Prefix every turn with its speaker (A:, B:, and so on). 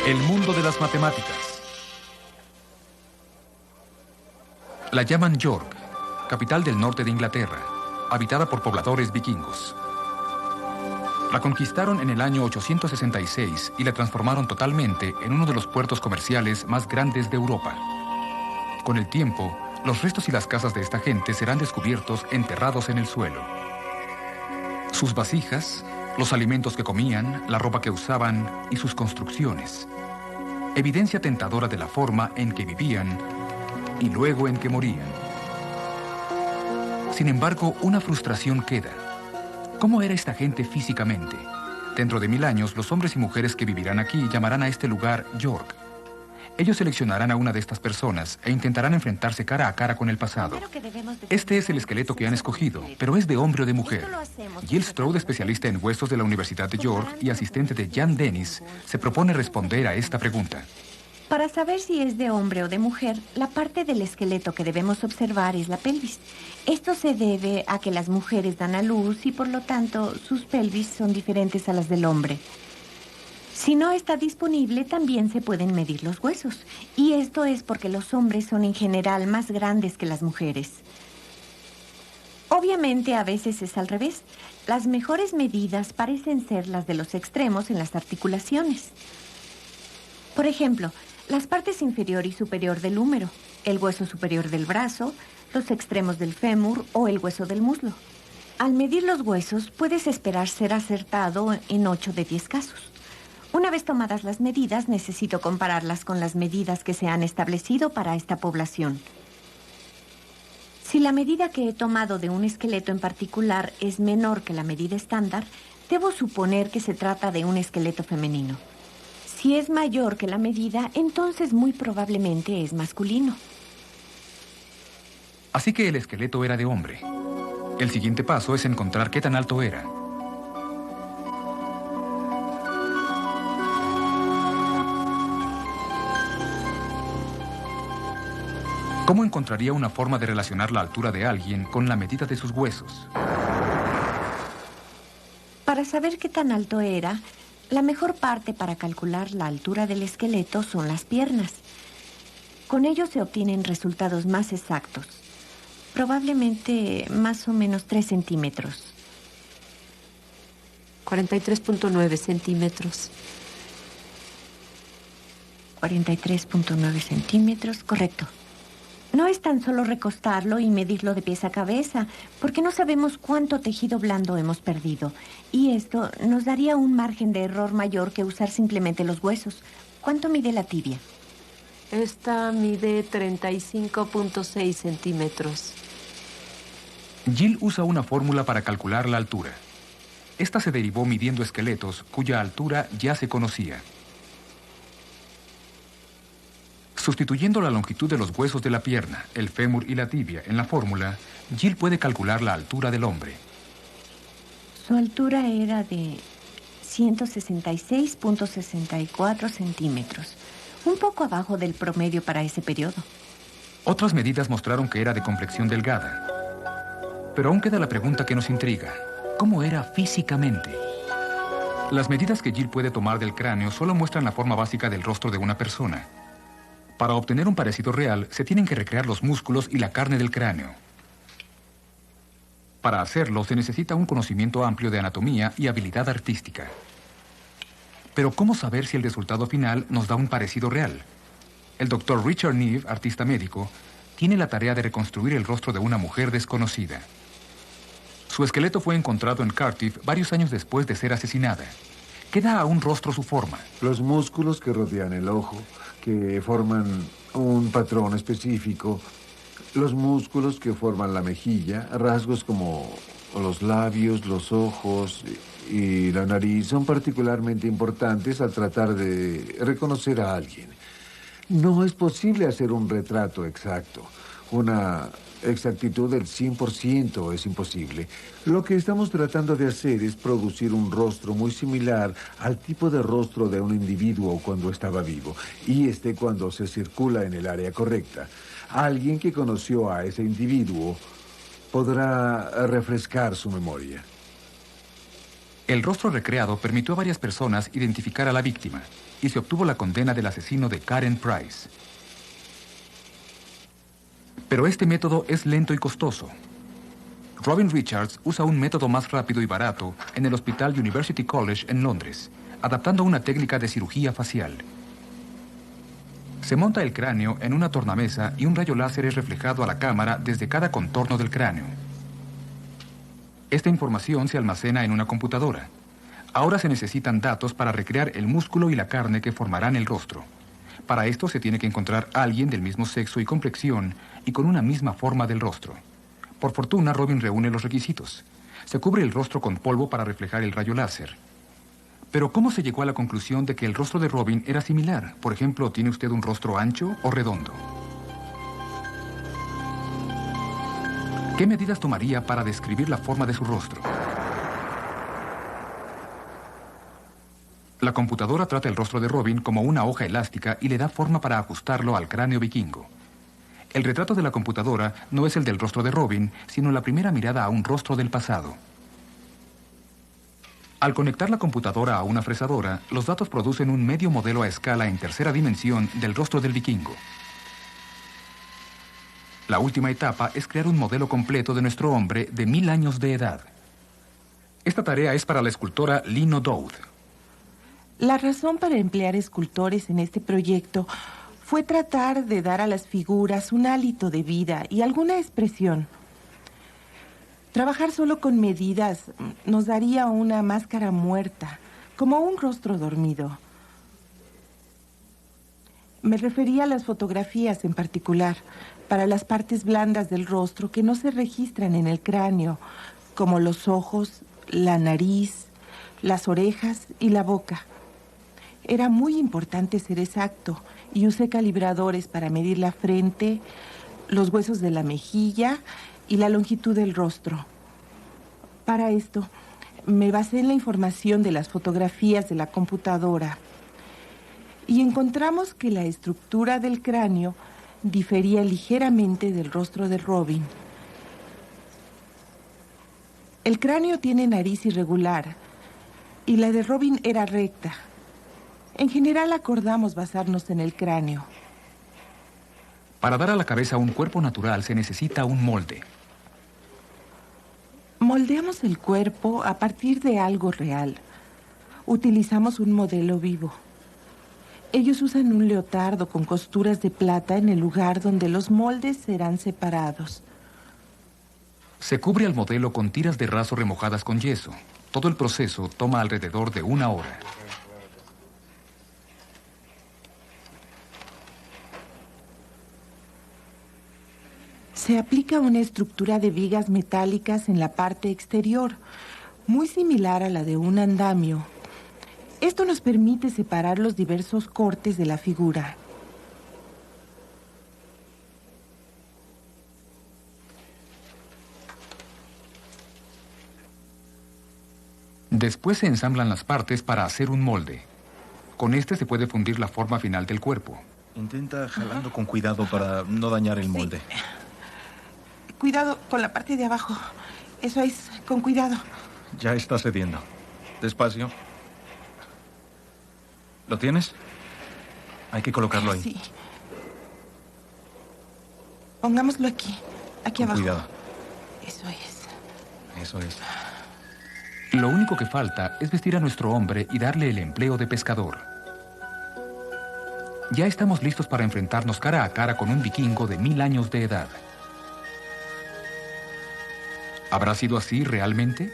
A: El mundo de las matemáticas. La llaman York, capital del norte de Inglaterra, habitada por pobladores vikingos. La conquistaron en el año 866 y la transformaron totalmente en uno de los puertos comerciales más grandes de Europa. Con el tiempo, los restos y las casas de esta gente serán descubiertos enterrados en el suelo. Sus vasijas, los alimentos que comían, la ropa que usaban y sus construcciones. Evidencia tentadora de la forma en que vivían y luego en que morían. Sin embargo, una frustración queda. ¿Cómo era esta gente físicamente? Dentro de 1000 años, los hombres y mujeres que vivirán aquí llamarán a este lugar York. Ellos seleccionarán a una de estas personas e intentarán enfrentarse cara a cara con el pasado. Este es el esqueleto que han escogido, pero ¿es de hombre o de mujer? Jill Strode, especialista en huesos de la Universidad de York y asistente de Jan Dennis, se propone responder a esta pregunta.
B: Para saber si es de hombre o de mujer, la parte del esqueleto que debemos observar es la pelvis. Esto se debe a que las mujeres dan a luz y por lo tanto sus pelvis son diferentes a las del hombre. Si no está disponible, también se pueden medir los huesos. Y esto es porque los hombres son en general más grandes que las mujeres. Obviamente, a veces es al revés. Las mejores medidas parecen ser las de los extremos en las articulaciones. Por ejemplo, las partes inferior y superior del húmero, el hueso superior del brazo, los extremos del fémur o el hueso del muslo. Al medir los huesos, puedes esperar ser acertado en 8 de 10 casos. Una vez tomadas las medidas, necesito compararlas con las medidas que se han establecido para esta población. Si la medida que he tomado de un esqueleto en particular es menor que la medida estándar, debo suponer que se trata de un esqueleto femenino. Si es mayor que la medida, entonces muy probablemente es masculino.
A: Así que el esqueleto era de hombre. El siguiente paso es encontrar qué tan alto era. ¿Cómo encontraría una forma de relacionar la altura de alguien con la medida de sus huesos?
B: Para saber qué tan alto era, la mejor parte para calcular la altura del esqueleto son las piernas. Con ello se obtienen resultados más exactos. Probablemente más o menos 3 centímetros.
C: 43.9 centímetros.
B: 43.9 centímetros, correcto. No es tan solo recostarlo y medirlo de pies a cabeza, porque no sabemos cuánto tejido blando hemos perdido. Y esto nos daría un margen de error mayor que usar simplemente los huesos. ¿Cuánto mide la tibia?
C: Esta mide 35.6 centímetros.
A: Jill usa una fórmula para calcular la altura. Esta se derivó midiendo esqueletos cuya altura ya se conocía. Sustituyendo la longitud de los huesos de la pierna, el fémur y la tibia en la fórmula, Jill puede calcular la altura del hombre.
B: Su altura era de 166.64 centímetros, un poco abajo del promedio para ese periodo.
A: Otras medidas mostraron que era de complexión delgada. Pero aún queda la pregunta que nos intriga. ¿Cómo era físicamente? Las medidas que Jill puede tomar del cráneo solo muestran la forma básica del rostro de una persona. Para obtener un parecido real, se tienen que recrear los músculos y la carne del cráneo. Para hacerlo, se necesita un conocimiento amplio de anatomía y habilidad artística. Pero ¿cómo saber si el resultado final nos da un parecido real? El doctor Richard Neve, artista médico, tiene la tarea de reconstruir el rostro de una mujer desconocida. Su esqueleto fue encontrado en Cardiff varios años después de ser asesinada. ¿Qué da a un rostro su forma?
D: Los músculos que rodean el ojo, que forman un patrón específico, los músculos que forman la mejilla, rasgos como los labios, los ojos y la nariz son particularmente importantes al tratar de reconocer a alguien. No es posible hacer un retrato exacto. Una exactitud del 100% es imposible. Lo que estamos tratando de hacer es producir un rostro muy similar al tipo de rostro de un individuo cuando estaba vivo, y cuando se circula en el área correcta. Alguien que conoció a ese individuo podrá refrescar su memoria.
A: El rostro recreado permitió a varias personas identificar a la víctima y se obtuvo la condena del asesino de Karen Price. Pero este método es lento y costoso. Robin Richards usa un método más rápido y barato en el Hospital University College en Londres, adaptando una técnica de cirugía facial. Se monta el cráneo en una tornamesa y un rayo láser es reflejado a la cámara desde cada contorno del cráneo. Esta información se almacena en una computadora. Ahora se necesitan datos para recrear el músculo y la carne que formarán el rostro. Para esto se tiene que encontrar a alguien del mismo sexo y complexión y con una misma forma del rostro. Por fortuna, Robin reúne los requisitos. Se cubre el rostro con polvo para reflejar el rayo láser. Pero ¿cómo se llegó a la conclusión de que el rostro de Robin era similar? Por ejemplo, ¿tiene usted un rostro ancho o redondo? ¿Qué medidas tomaría para describir la forma de su rostro? La computadora trata el rostro de Robin como una hoja elástica y le da forma para ajustarlo al cráneo vikingo. El retrato de la computadora no es el del rostro de Robin, sino la primera mirada a un rostro del pasado. Al conectar la computadora a una fresadora, los datos producen un medio modelo a escala en tercera dimensión del rostro del vikingo. La última etapa es crear un modelo completo de nuestro hombre de 1000 años de edad. Esta tarea es para la escultora Lino Dowd.
E: La razón para emplear escultores en este proyecto fue tratar de dar a las figuras un hálito de vida y alguna expresión. Trabajar solo con medidas nos daría una máscara muerta, como un rostro dormido. Me refería a las fotografías en particular, para las partes blandas del rostro que no se registran en el cráneo, como los ojos, la nariz, las orejas y la boca. Era muy importante ser exacto y usé calibradores para medir la frente, los huesos de la mejilla y la longitud del rostro. Para esto, me basé en la información de las fotografías de la computadora y encontramos que la estructura del cráneo difería ligeramente del rostro de Robin. El cráneo tiene nariz irregular y la de Robin era recta. En general acordamos basarnos en el cráneo.
A: Para dar a la cabeza un cuerpo natural se necesita un molde.
E: Moldeamos el cuerpo a partir de algo real. Utilizamos un modelo vivo. Ellos usan un leotardo con costuras de plata en el lugar donde los moldes serán separados.
A: Se cubre al modelo con tiras de raso remojadas con yeso. Todo el proceso toma alrededor de 1 hora.
E: Se aplica una estructura de vigas metálicas en la parte exterior, muy similar a la de un andamio. Esto nos permite separar los diversos cortes de la figura.
A: Después se ensamblan las partes para hacer un molde. Con este se puede fundir la forma final del cuerpo.
F: Intenta jalando con cuidado para no dañar el molde.
E: Sí. Cuidado con la parte de abajo. Eso es, con cuidado.
F: Ya está cediendo. Despacio. ¿Lo tienes? Hay que colocarlo ahí.
E: Sí. Pongámoslo aquí
F: Con
E: abajo.
F: cuidado.
E: Eso es.
F: Eso es.
A: Lo único que falta es vestir a nuestro hombre y darle el empleo de pescador. Ya estamos listos para enfrentarnos cara a cara con un vikingo de 1000 años de edad. ¿Habrá sido así realmente?